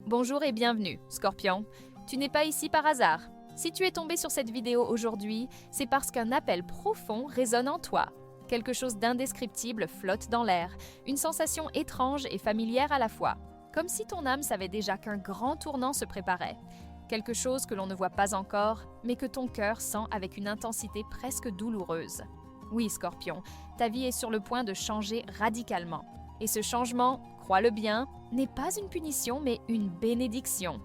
Bonjour et bienvenue, Scorpion. Tu n'es pas ici par hasard. Si tu es tombé sur cette vidéo aujourd'hui, c'est parce qu'un appel profond résonne en toi. Quelque chose d'indescriptible flotte dans l'air, une sensation étrange et familière à la fois. Comme si ton âme savait déjà qu'un grand tournant se préparait. Quelque chose que l'on ne voit pas encore, mais que ton cœur sent avec une intensité presque douloureuse. Oui, Scorpion, ta vie est sur le point de changer radicalement. Et ce changement, crois-le bien, n'est pas une punition mais une bénédiction.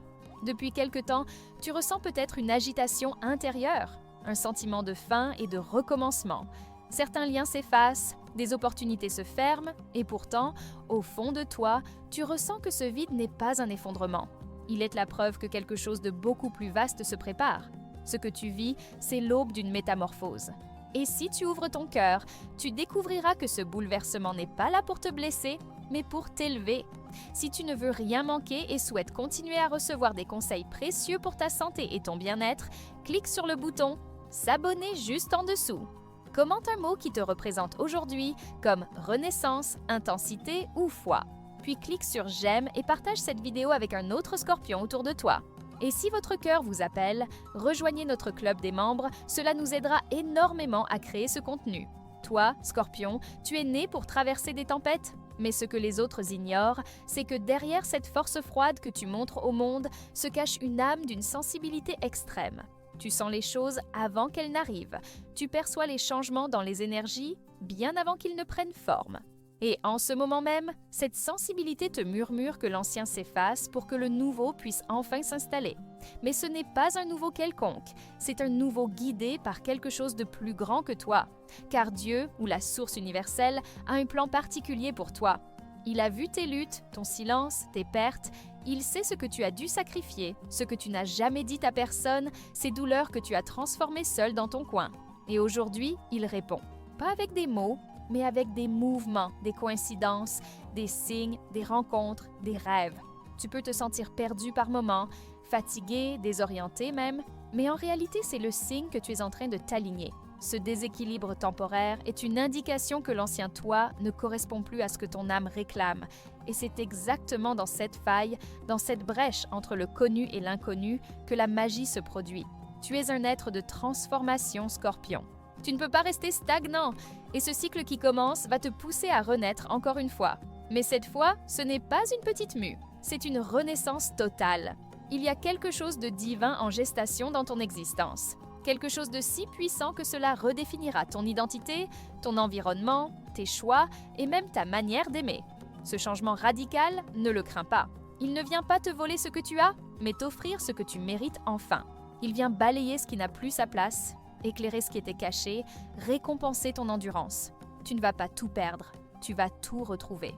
Depuis quelque temps, tu ressens peut-être une agitation intérieure, un sentiment de fin et de recommencement. Certains liens s'effacent, des opportunités se ferment, et pourtant, au fond de toi, tu ressens que ce vide n'est pas un effondrement. Il est la preuve que quelque chose de beaucoup plus vaste se prépare. Ce que tu vis, c'est l'aube d'une métamorphose. Et si tu ouvres ton cœur, tu découvriras que ce bouleversement n'est pas là pour te blesser, mais pour t'élever. Si tu ne veux rien manquer et souhaites continuer à recevoir des conseils précieux pour ta santé et ton bien-être, clique sur le bouton « S'abonner » juste en dessous. Commente un mot qui te représente aujourd'hui, comme renaissance, intensité ou foi. Puis clique sur « J'aime » et partage cette vidéo avec un autre Scorpion autour de toi. Et si votre cœur vous appelle, rejoignez notre club des membres, cela nous aidera énormément à créer ce contenu. Toi, Scorpion, tu es né pour traverser des tempêtes, mais ce que les autres ignorent, c'est que derrière cette force froide que tu montres au monde se cache une âme d'une sensibilité extrême. Tu sens les choses avant qu'elles n'arrivent, tu perçois les changements dans les énergies bien avant qu'ils ne prennent forme. Et en ce moment même, cette sensibilité te murmure que l'ancien s'efface pour que le nouveau puisse enfin s'installer. Mais ce n'est pas un nouveau quelconque, c'est un nouveau guidé par quelque chose de plus grand que toi. Car Dieu, ou la source universelle, a un plan particulier pour toi. Il a vu tes luttes, ton silence, tes pertes. Il sait ce que tu as dû sacrifier, ce que tu n'as jamais dit à personne, ces douleurs que tu as transformées seul dans ton coin. Et aujourd'hui, il répond. Pas avec des mots, mais avec des mouvements, des coïncidences, des signes, des rencontres, des rêves. Tu peux te sentir perdu par moments, fatigué, désorienté même, mais en réalité, c'est le signe que tu es en train de t'aligner. Ce déséquilibre temporaire est une indication que l'ancien toi ne correspond plus à ce que ton âme réclame. Et c'est exactement dans cette faille, dans cette brèche entre le connu et l'inconnu, que la magie se produit. Tu es un être de transformation, Scorpion. Tu ne peux pas rester stagnant, et ce cycle qui commence va te pousser à renaître encore une fois. Mais cette fois, ce n'est pas une petite mue, c'est une renaissance totale. Il y a quelque chose de divin en gestation dans ton existence. Quelque chose de si puissant que cela redéfinira ton identité, ton environnement, tes choix et même ta manière d'aimer. Ce changement radical, ne le crains pas. Il ne vient pas te voler ce que tu as, mais t'offrir ce que tu mérites enfin. Il vient balayer ce qui n'a plus sa place, éclairer ce qui était caché, récompenser ton endurance. Tu ne vas pas tout perdre, tu vas tout retrouver.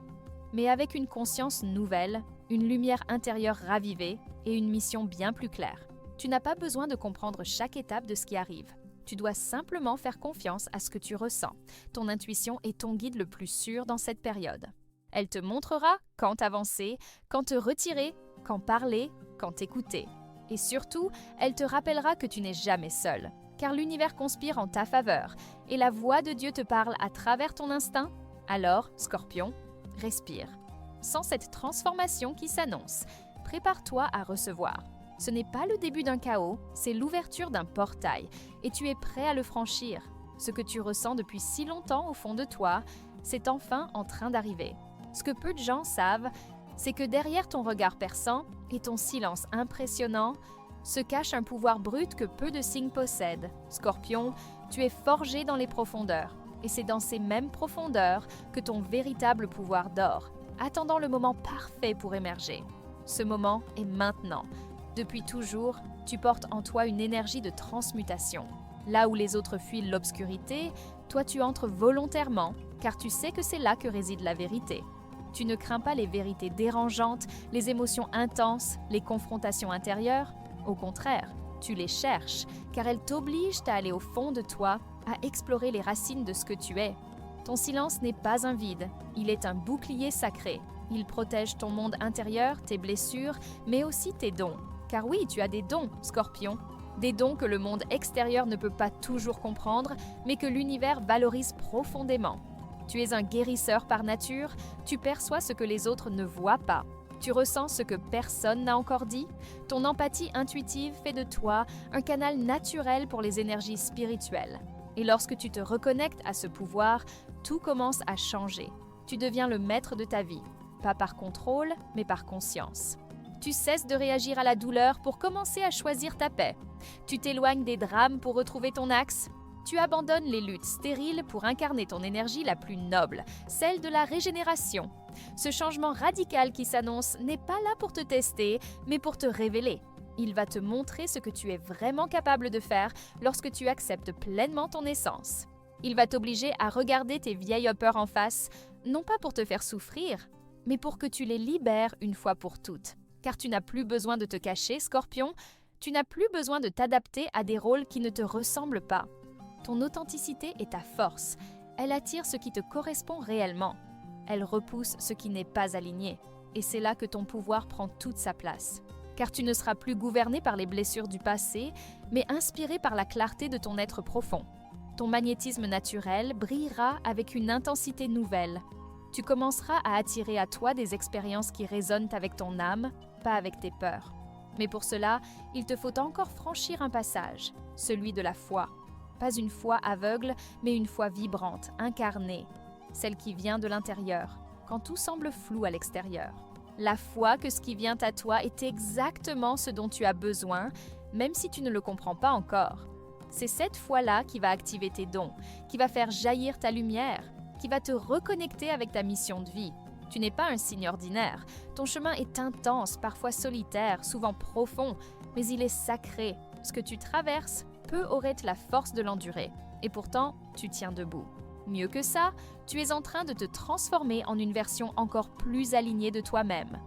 Mais avec une conscience nouvelle, une lumière intérieure ravivée et une mission bien plus claire. Tu n'as pas besoin de comprendre chaque étape de ce qui arrive. Tu dois simplement faire confiance à ce que tu ressens. Ton intuition est ton guide le plus sûr dans cette période. Elle te montrera quand avancer, quand te retirer, quand parler, quand t'écouter. Et surtout, elle te rappellera que tu n'es jamais seul. Car l'univers conspire en ta faveur et la voix de Dieu te parle à travers ton instinct, alors, Scorpion, respire. Sens cette transformation qui s'annonce. Prépare-toi à recevoir. Ce n'est pas le début d'un chaos, c'est l'ouverture d'un portail et tu es prêt à le franchir. Ce que tu ressens depuis si longtemps au fond de toi, c'est enfin en train d'arriver. Ce que peu de gens savent, c'est que derrière ton regard perçant et ton silence impressionnant, se cache un pouvoir brut que peu de signes possèdent. Scorpion, tu es forgé dans les profondeurs, et c'est dans ces mêmes profondeurs que ton véritable pouvoir dort, attendant le moment parfait pour émerger. Ce moment est maintenant. Depuis toujours, tu portes en toi une énergie de transmutation. Là où les autres fuient l'obscurité, toi tu entres volontairement, car tu sais que c'est là que réside la vérité. Tu ne crains pas les vérités dérangeantes, les émotions intenses, les confrontations intérieures. Au contraire, tu les cherches, car elles t'obligent à aller au fond de toi, à explorer les racines de ce que tu es. Ton silence n'est pas un vide, il est un bouclier sacré. Il protège ton monde intérieur, tes blessures, mais aussi tes dons. Car oui, tu as des dons, Scorpion. Des dons que le monde extérieur ne peut pas toujours comprendre, mais que l'univers valorise profondément. Tu es un guérisseur par nature, tu perçois ce que les autres ne voient pas. Tu ressens ce que personne n'a encore dit? Ton empathie intuitive fait de toi un canal naturel pour les énergies spirituelles. Et lorsque tu te reconnectes à ce pouvoir, tout commence à changer. Tu deviens le maître de ta vie, pas par contrôle, mais par conscience. Tu cesses de réagir à la douleur pour commencer à choisir ta paix. Tu t'éloignes des drames pour retrouver ton axe. Tu abandonnes les luttes stériles pour incarner ton énergie la plus noble, celle de la régénération. Ce changement radical qui s'annonce n'est pas là pour te tester, mais pour te révéler. Il va te montrer ce que tu es vraiment capable de faire lorsque tu acceptes pleinement ton essence. Il va t'obliger à regarder tes vieilles peurs en face, non pas pour te faire souffrir, mais pour que tu les libères une fois pour toutes. Car tu n'as plus besoin de te cacher, Scorpion, tu n'as plus besoin de t'adapter à des rôles qui ne te ressemblent pas. Ton authenticité est ta force. Elle attire ce qui te correspond réellement. Elle repousse ce qui n'est pas aligné. Et c'est là que ton pouvoir prend toute sa place. Car tu ne seras plus gouverné par les blessures du passé, mais inspiré par la clarté de ton être profond. Ton magnétisme naturel brillera avec une intensité nouvelle. Tu commenceras à attirer à toi des expériences qui résonnent avec ton âme, pas avec tes peurs. Mais pour cela, il te faut encore franchir un passage, celui de la foi. Pas une foi aveugle, mais une foi vibrante, incarnée, celle qui vient de l'intérieur, quand tout semble flou à l'extérieur. La foi que ce qui vient à toi est exactement ce dont tu as besoin, même si tu ne le comprends pas encore. C'est cette foi-là qui va activer tes dons, qui va faire jaillir ta lumière, qui va te reconnecter avec ta mission de vie. Tu n'es pas un signe ordinaire. Ton chemin est intense, parfois solitaire, souvent profond, mais il est sacré. Ce que tu traverses, peu aurait la force de l'endurer. Et pourtant, tu tiens debout. Mieux que ça, tu es en train de te transformer en une version encore plus alignée de toi-même.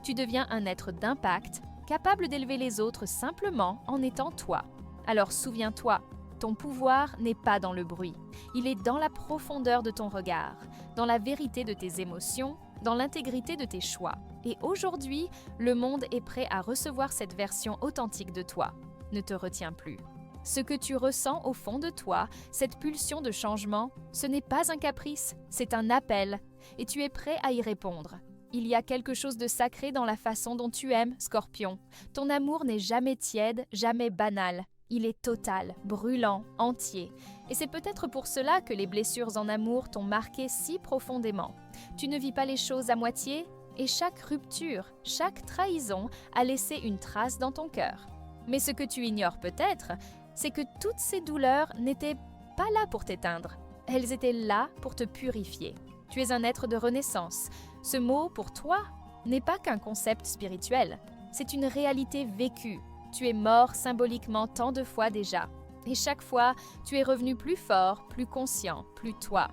Tu deviens un être d'impact, capable d'élever les autres simplement en étant toi. Alors souviens-toi, ton pouvoir n'est pas dans le bruit. Il est dans la profondeur de ton regard, dans la vérité de tes émotions, dans l'intégrité de tes choix. Et aujourd'hui, le monde est prêt à recevoir cette version authentique de toi. Ne te retiens plus. Ce que tu ressens au fond de toi, cette pulsion de changement, ce n'est pas un caprice, c'est un appel, et tu es prêt à y répondre. Il y a quelque chose de sacré dans la façon dont tu aimes, Scorpion. Ton amour n'est jamais tiède, jamais banal. Il est total, brûlant, entier. Et c'est peut-être pour cela que les blessures en amour t'ont marqué si profondément. Tu ne vis pas les choses à moitié, et chaque rupture, chaque trahison a laissé une trace dans ton cœur. Mais ce que tu ignores peut-être, c'est que toutes ces douleurs n'étaient pas là pour t'éteindre. Elles étaient là pour te purifier. Tu es un être de renaissance. Ce mot, pour toi, n'est pas qu'un concept spirituel. C'est une réalité vécue. Tu es mort symboliquement tant de fois déjà. Et chaque fois, tu es revenu plus fort, plus conscient, plus toi.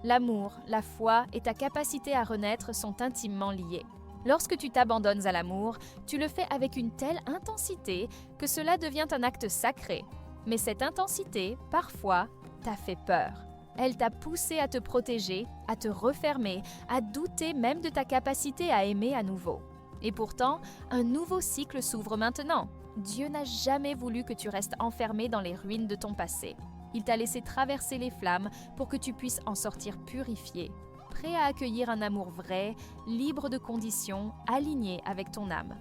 L'amour, la foi et ta capacité à renaître sont intimement liés. Lorsque tu t'abandonnes à l'amour, tu le fais avec une telle intensité que cela devient un acte sacré. Mais cette intensité, parfois, t'a fait peur. Elle t'a poussé à te protéger, à te refermer, à douter même de ta capacité à aimer à nouveau. Et pourtant, un nouveau cycle s'ouvre maintenant. Dieu n'a jamais voulu que tu restes enfermé dans les ruines de ton passé. Il t'a laissé traverser les flammes pour que tu puisses en sortir purifié, prêt à accueillir un amour vrai, libre de conditions, aligné avec ton âme.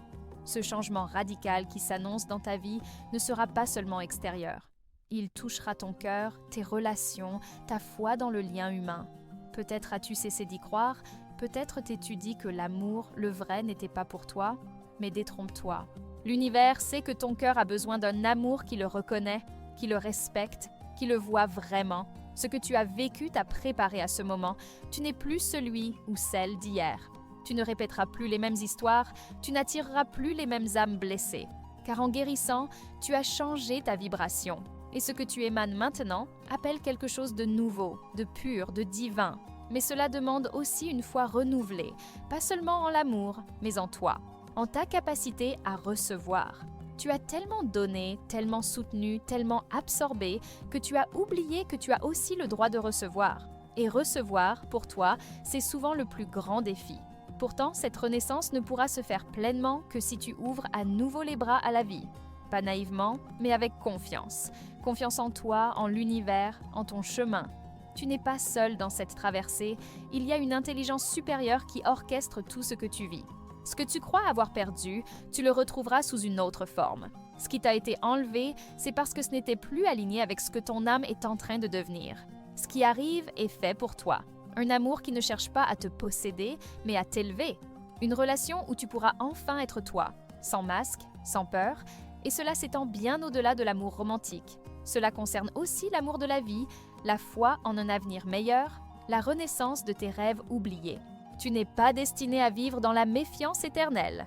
Ce changement radical qui s'annonce dans ta vie ne sera pas seulement extérieur. Il touchera ton cœur, tes relations, ta foi dans le lien humain. Peut-être as-tu cessé d'y croire, peut-être t'es-tu dit que l'amour, le vrai, n'était pas pour toi, mais détrompe-toi. L'univers sait que ton cœur a besoin d'un amour qui le reconnaît, qui le respecte, qui le voit vraiment. Ce que tu as vécu t'a préparé à ce moment. Tu n'es plus celui ou celle d'hier. Tu ne répéteras plus les mêmes histoires, tu n'attireras plus les mêmes âmes blessées. Car en guérissant, tu as changé ta vibration. Et ce que tu émanes maintenant appelle quelque chose de nouveau, de pur, de divin. Mais cela demande aussi une foi renouvelée, pas seulement en l'amour, mais en toi, en ta capacité à recevoir. Tu as tellement donné, tellement soutenu, tellement absorbé que tu as oublié que tu as aussi le droit de recevoir. Et recevoir, pour toi, c'est souvent le plus grand défi. Pourtant, cette renaissance ne pourra se faire pleinement que si tu ouvres à nouveau les bras à la vie. Pas naïvement, mais avec confiance. Confiance en toi, en l'univers, en ton chemin. Tu n'es pas seul dans cette traversée, il y a une intelligence supérieure qui orchestre tout ce que tu vis. Ce que tu crois avoir perdu, tu le retrouveras sous une autre forme. Ce qui t'a été enlevé, c'est parce que ce n'était plus aligné avec ce que ton âme est en train de devenir. Ce qui arrive est fait pour toi. Un amour qui ne cherche pas à te posséder, mais à t'élever. Une relation où tu pourras enfin être toi, sans masque, sans peur, et cela s'étend bien au-delà de l'amour romantique. Cela concerne aussi l'amour de la vie, la foi en un avenir meilleur, la renaissance de tes rêves oubliés. Tu n'es pas destiné à vivre dans la méfiance éternelle.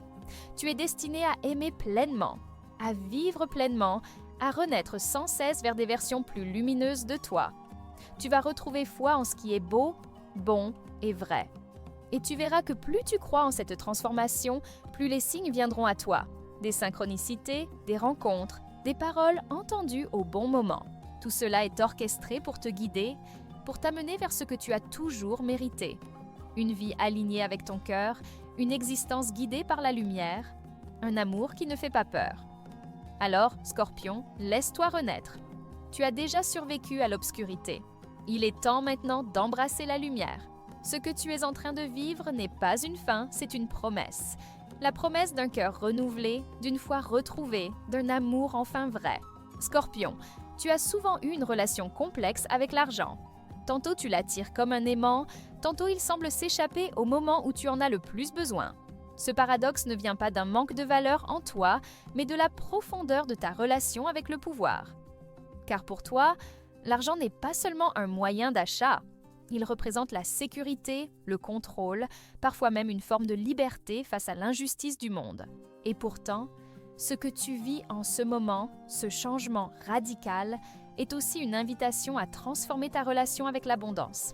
Tu es destiné à aimer pleinement, à vivre pleinement, à renaître sans cesse vers des versions plus lumineuses de toi. Tu vas retrouver foi en ce qui est beau, bon et vrai. Et tu verras que plus tu crois en cette transformation, plus les signes viendront à toi. Des synchronicités, des rencontres, des paroles entendues au bon moment. Tout cela est orchestré pour te guider, pour t'amener vers ce que tu as toujours mérité. Une vie alignée avec ton cœur, une existence guidée par la lumière, un amour qui ne fait pas peur. Alors, Scorpion, laisse-toi renaître. Tu as déjà survécu à l'obscurité. Il est temps maintenant d'embrasser la lumière. Ce que tu es en train de vivre n'est pas une fin, c'est une promesse. La promesse d'un cœur renouvelé, d'une foi retrouvée, d'un amour enfin vrai. Scorpion, tu as souvent eu une relation complexe avec l'argent. Tantôt tu l'attires comme un aimant, tantôt il semble s'échapper au moment où tu en as le plus besoin. Ce paradoxe ne vient pas d'un manque de valeur en toi, mais de la profondeur de ta relation avec le pouvoir. Car pour toi, l'argent n'est pas seulement un moyen d'achat. Il représente la sécurité, le contrôle, parfois même une forme de liberté face à l'injustice du monde. Et pourtant, ce que tu vis en ce moment, ce changement radical, est aussi une invitation à transformer ta relation avec l'abondance.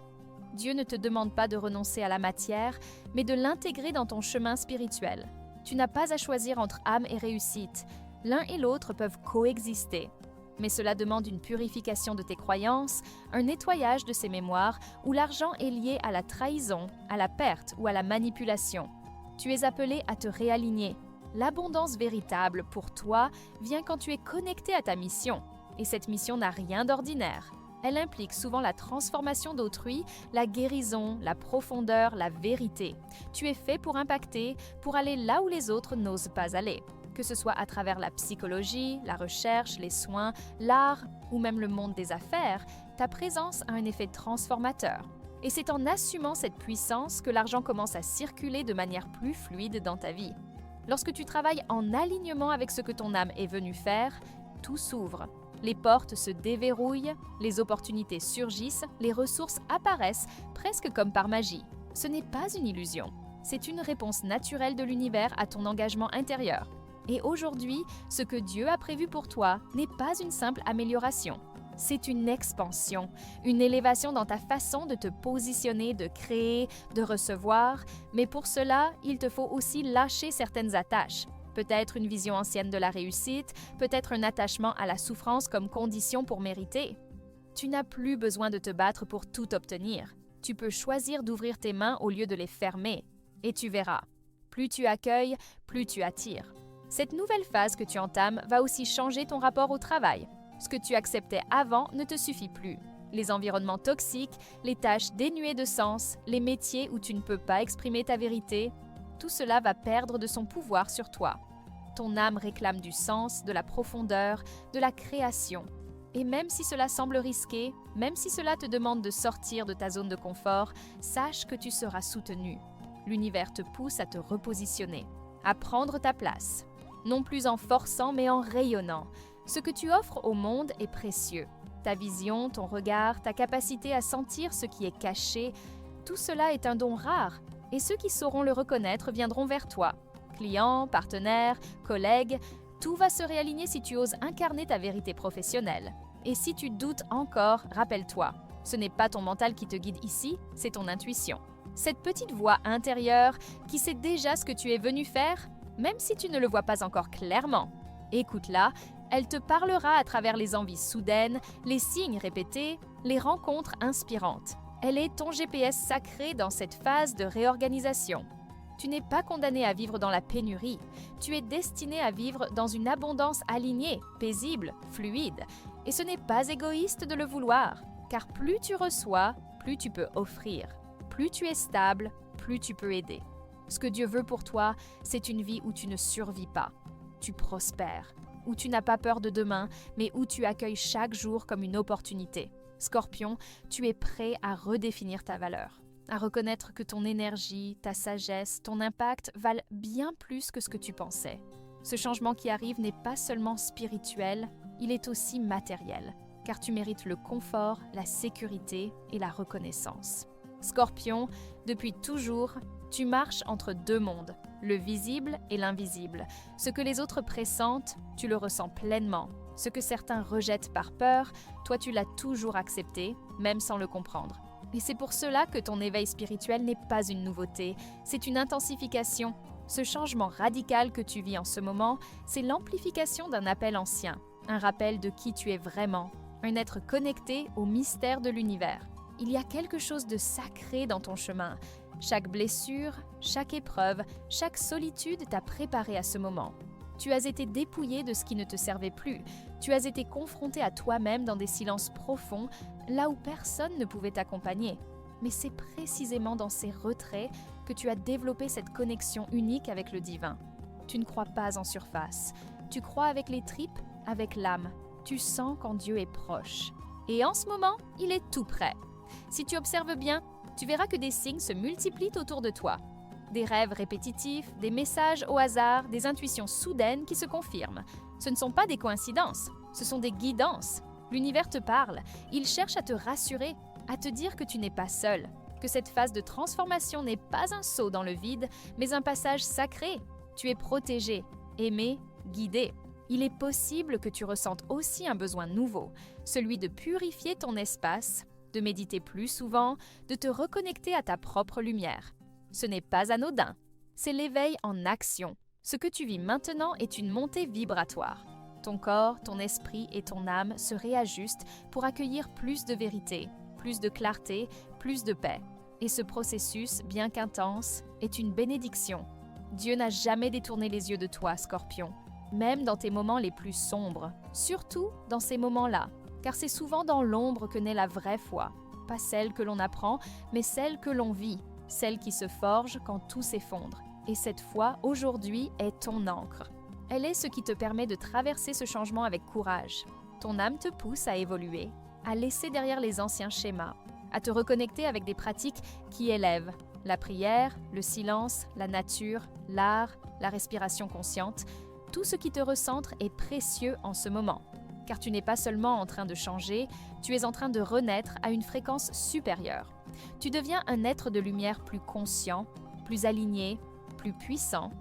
Dieu ne te demande pas de renoncer à la matière, mais de l'intégrer dans ton chemin spirituel. Tu n'as pas à choisir entre âme et réussite. L'un et l'autre peuvent coexister. Mais cela demande une purification de tes croyances, un nettoyage de ces mémoires où l'argent est lié à la trahison, à la perte ou à la manipulation. Tu es appelé à te réaligner. L'abondance véritable pour toi vient quand tu es connecté à ta mission. Et cette mission n'a rien d'ordinaire. Elle implique souvent la transformation d'autrui, la guérison, la profondeur, la vérité. Tu es fait pour impacter, pour aller là où les autres n'osent pas aller. Que ce soit à travers la psychologie, la recherche, les soins, l'art ou même le monde des affaires, ta présence a un effet transformateur. Et c'est en assumant cette puissance que l'argent commence à circuler de manière plus fluide dans ta vie. Lorsque tu travailles en alignement avec ce que ton âme est venue faire, tout s'ouvre. Les portes se déverrouillent, les opportunités surgissent, les ressources apparaissent presque comme par magie. Ce n'est pas une illusion, c'est une réponse naturelle de l'univers à ton engagement intérieur. Et aujourd'hui, ce que Dieu a prévu pour toi n'est pas une simple amélioration. C'est une expansion, une élévation dans ta façon de te positionner, de créer, de recevoir. Mais pour cela, il te faut aussi lâcher certaines attaches. Peut-être une vision ancienne de la réussite, peut-être un attachement à la souffrance comme condition pour mériter. Tu n'as plus besoin de te battre pour tout obtenir. Tu peux choisir d'ouvrir tes mains au lieu de les fermer. Et tu verras, plus tu accueilles, plus tu attires. Cette nouvelle phase que tu entames va aussi changer ton rapport au travail. Ce que tu acceptais avant ne te suffit plus. Les environnements toxiques, les tâches dénuées de sens, les métiers où tu ne peux pas exprimer ta vérité, tout cela va perdre de son pouvoir sur toi. Ton âme réclame du sens, de la profondeur, de la création. Et même si cela semble risqué, même si cela te demande de sortir de ta zone de confort, sache que tu seras soutenu. L'univers te pousse à te repositionner, à prendre ta place. Non plus en forçant, mais en rayonnant. Ce que tu offres au monde est précieux. Ta vision, ton regard, ta capacité à sentir ce qui est caché, tout cela est un don rare. Et ceux qui sauront le reconnaître viendront vers toi. Clients, partenaires, collègues, tout va se réaligner si tu oses incarner ta vérité professionnelle. Et si tu doutes encore, rappelle-toi, ce n'est pas ton mental qui te guide ici, c'est ton intuition. Cette petite voix intérieure qui sait déjà ce que tu es venu faire, même si tu ne le vois pas encore clairement. Écoute-la, elle te parlera à travers les envies soudaines, les signes répétés, les rencontres inspirantes. Elle est ton GPS sacré dans cette phase de réorganisation. Tu n'es pas condamné à vivre dans la pénurie. Tu es destiné à vivre dans une abondance alignée, paisible, fluide. Et ce n'est pas égoïste de le vouloir, car plus tu reçois, plus tu peux offrir. Plus tu es stable, plus tu peux aider. Ce que Dieu veut pour toi, c'est une vie où tu ne survis pas, tu prospères, où tu n'as pas peur de demain, mais où tu accueilles chaque jour comme une opportunité. Scorpion, tu es prêt à redéfinir ta valeur, à reconnaître que ton énergie, ta sagesse, ton impact valent bien plus que ce que tu pensais. Ce changement qui arrive n'est pas seulement spirituel, il est aussi matériel, car tu mérites le confort, la sécurité et la reconnaissance. Scorpion, depuis toujours, tu marches entre deux mondes, le visible et l'invisible. Ce que les autres pressentent, tu le ressens pleinement. Ce que certains rejettent par peur, toi tu l'as toujours accepté, même sans le comprendre. Et c'est pour cela que ton éveil spirituel n'est pas une nouveauté, c'est une intensification. Ce changement radical que tu vis en ce moment, c'est l'amplification d'un appel ancien, un rappel de qui tu es vraiment, un être connecté au mystère de l'univers. Il y a quelque chose de sacré dans ton chemin. Chaque blessure, chaque épreuve, chaque solitude t'a préparé à ce moment. Tu as été dépouillé de ce qui ne te servait plus. Tu as été confronté à toi-même dans des silences profonds, là où personne ne pouvait t'accompagner. Mais c'est précisément dans ces retraits que tu as développé cette connexion unique avec le divin. Tu ne crois pas en surface. Tu crois avec les tripes, avec l'âme. Tu sens quand Dieu est proche. Et en ce moment, il est tout près. Si tu observes bien, tu verras que des signes se multiplient autour de toi. Des rêves répétitifs, des messages au hasard, des intuitions soudaines qui se confirment. Ce ne sont pas des coïncidences, ce sont des guidances. L'univers te parle, il cherche à te rassurer, à te dire que tu n'es pas seul, que cette phase de transformation n'est pas un saut dans le vide, mais un passage sacré. Tu es protégé, aimé, guidé. Il est possible que tu ressentes aussi un besoin nouveau, celui de purifier ton espace, de méditer plus souvent, de te reconnecter à ta propre lumière. Ce n'est pas anodin, c'est l'éveil en action. Ce que tu vis maintenant est une montée vibratoire. Ton corps, ton esprit et ton âme se réajustent pour accueillir plus de vérité, plus de clarté, plus de paix. Et ce processus, bien qu'intense, est une bénédiction. Dieu n'a jamais détourné les yeux de toi, Scorpion, même dans tes moments les plus sombres, surtout dans ces moments-là. Car c'est souvent dans l'ombre que naît la vraie foi, pas celle que l'on apprend, mais celle que l'on vit, celle qui se forge quand tout s'effondre. Et cette foi, aujourd'hui, est ton encre. Elle est ce qui te permet de traverser ce changement avec courage. Ton âme te pousse à évoluer, à laisser derrière les anciens schémas, à te reconnecter avec des pratiques qui élèvent. La prière, le silence, la nature, l'art, la respiration consciente, tout ce qui te recentre est précieux en ce moment. Car tu n'es pas seulement en train de changer, tu es en train de renaître à une fréquence supérieure. Tu deviens un être de lumière plus conscient, plus aligné, plus puissant,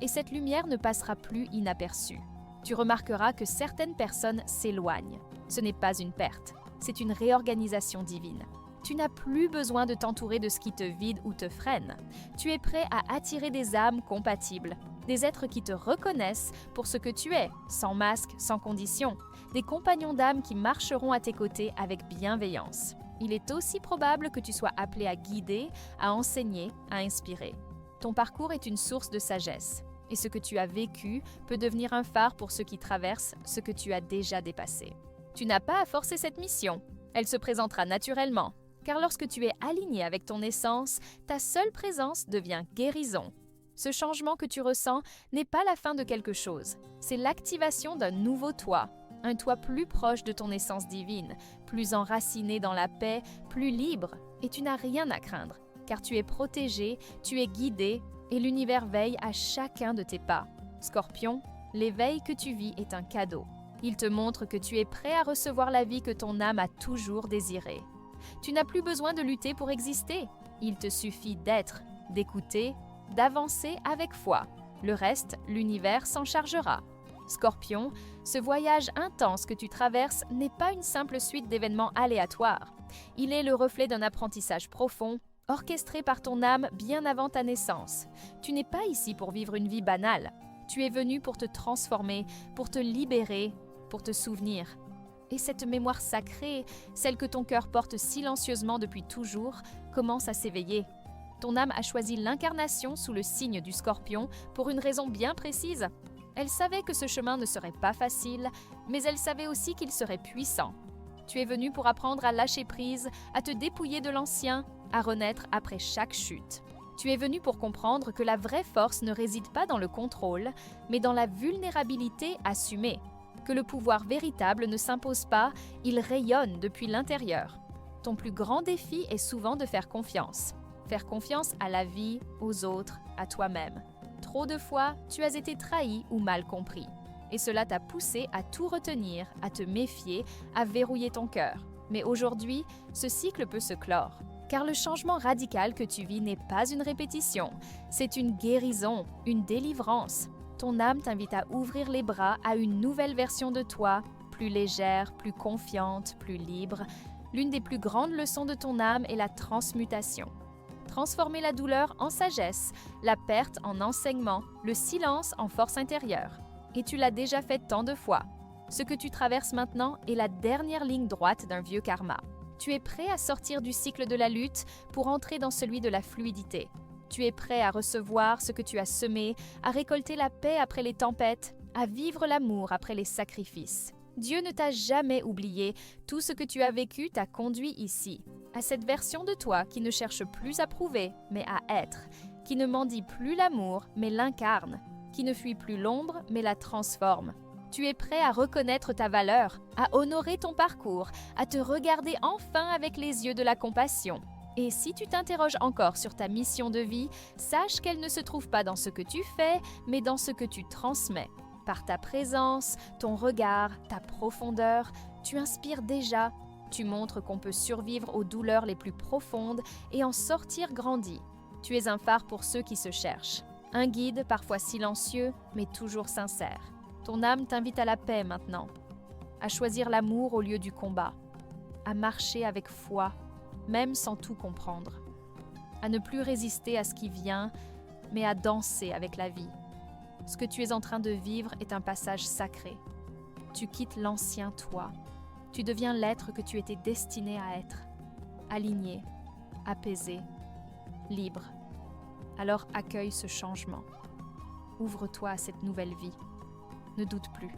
et cette lumière ne passera plus inaperçue. Tu remarqueras que certaines personnes s'éloignent. Ce n'est pas une perte, c'est une réorganisation divine. Tu n'as plus besoin de t'entourer de ce qui te vide ou te freine. Tu es prêt à attirer des âmes compatibles, des êtres qui te reconnaissent pour ce que tu es, sans masque, sans condition, des compagnons d'âme qui marcheront à tes côtés avec bienveillance. Il est aussi probable que tu sois appelé à guider, à enseigner, à inspirer. Ton parcours est une source de sagesse, et ce que tu as vécu peut devenir un phare pour ceux qui traversent ce que tu as déjà dépassé. Tu n'as pas à forcer cette mission, elle se présentera naturellement, car lorsque tu es aligné avec ton essence, ta seule présence devient guérison. Ce changement que tu ressens n'est pas la fin de quelque chose, c'est l'activation d'un nouveau toi, un toi plus proche de ton essence divine, plus enraciné dans la paix, plus libre, et tu n'as rien à craindre, car tu es protégé, tu es guidé, et l'univers veille à chacun de tes pas. Scorpion, l'éveil que tu vis est un cadeau. Il te montre que tu es prêt à recevoir la vie que ton âme a toujours désirée. Tu n'as plus besoin de lutter pour exister. Il te suffit d'être, d'écouter, d'avancer avec foi. Le reste, l'univers s'en chargera. Scorpion, ce voyage intense que tu traverses n'est pas une simple suite d'événements aléatoires. Il est le reflet d'un apprentissage profond, orchestré par ton âme bien avant ta naissance. Tu n'es pas ici pour vivre une vie banale. Tu es venu pour te transformer, pour te libérer, pour te souvenir. Et cette mémoire sacrée, celle que ton cœur porte silencieusement depuis toujours, commence à s'éveiller. Ton âme a choisi l'incarnation sous le signe du Scorpion pour une raison bien précise. Elle savait que ce chemin ne serait pas facile, mais elle savait aussi qu'il serait puissant. Tu es venu pour apprendre à lâcher prise, à te dépouiller de l'ancien, à renaître après chaque chute. Tu es venu pour comprendre que la vraie force ne réside pas dans le contrôle, mais dans la vulnérabilité assumée. Que le pouvoir véritable ne s'impose pas, il rayonne depuis l'intérieur. Ton plus grand défi est souvent de faire confiance. Faire confiance à la vie, aux autres, à toi-même. Trop de fois, tu as été trahi ou mal compris. Et cela t'a poussé à tout retenir, à te méfier, à verrouiller ton cœur. Mais aujourd'hui, ce cycle peut se clore. Car le changement radical que tu vis n'est pas une répétition, c'est une guérison, une délivrance. Ton âme t'invite à ouvrir les bras à une nouvelle version de toi, plus légère, plus confiante, plus libre. L'une des plus grandes leçons de ton âme est la transmutation. Transformer la douleur en sagesse, la perte en enseignement, le silence en force intérieure. Et tu l'as déjà fait tant de fois. Ce que tu traverses maintenant est la dernière ligne droite d'un vieux karma. Tu es prêt à sortir du cycle de la lutte pour entrer dans celui de la fluidité. Tu es prêt à recevoir ce que tu as semé, à récolter la paix après les tempêtes, à vivre l'amour après les sacrifices. Dieu ne t'a jamais oublié, tout ce que tu as vécu t'a conduit ici, à cette version de toi qui ne cherche plus à prouver, mais à être, qui ne mendie plus l'amour, mais l'incarne, qui ne fuit plus l'ombre, mais la transforme. Tu es prêt à reconnaître ta valeur, à honorer ton parcours, à te regarder enfin avec les yeux de la compassion. Et si tu t'interroges encore sur ta mission de vie, sache qu'elle ne se trouve pas dans ce que tu fais, mais dans ce que tu transmets. Par ta présence, ton regard, ta profondeur, tu inspires déjà. Tu montres qu'on peut survivre aux douleurs les plus profondes et en sortir grandi. Tu es un phare pour ceux qui se cherchent. Un guide parfois silencieux, mais toujours sincère. Ton âme t'invite à la paix maintenant, à choisir l'amour au lieu du combat, à marcher avec foi, même sans tout comprendre, à ne plus résister à ce qui vient, mais à danser avec la vie. Ce que tu es en train de vivre est un passage sacré. Tu quittes l'ancien toi. Tu deviens l'être que tu étais destiné à être, aligné, apaisé, libre. Alors accueille ce changement. Ouvre-toi à cette nouvelle vie. Ne doute plus.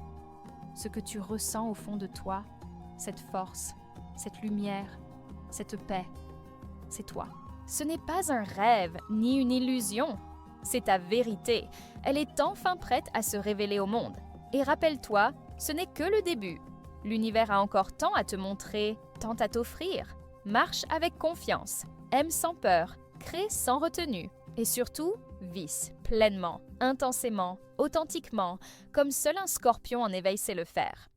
Ce que tu ressens au fond de toi, cette force, cette lumière, cette paix, c'est toi. Ce n'est pas un rêve ni une illusion. C'est ta vérité. Elle est enfin prête à se révéler au monde. Et rappelle-toi, ce n'est que le début. L'univers a encore tant à te montrer, tant à t'offrir. Marche avec confiance, aime sans peur, crée sans retenue. Et surtout, vis pleinement, intensément, authentiquement, comme seul un scorpion en éveil sait le faire.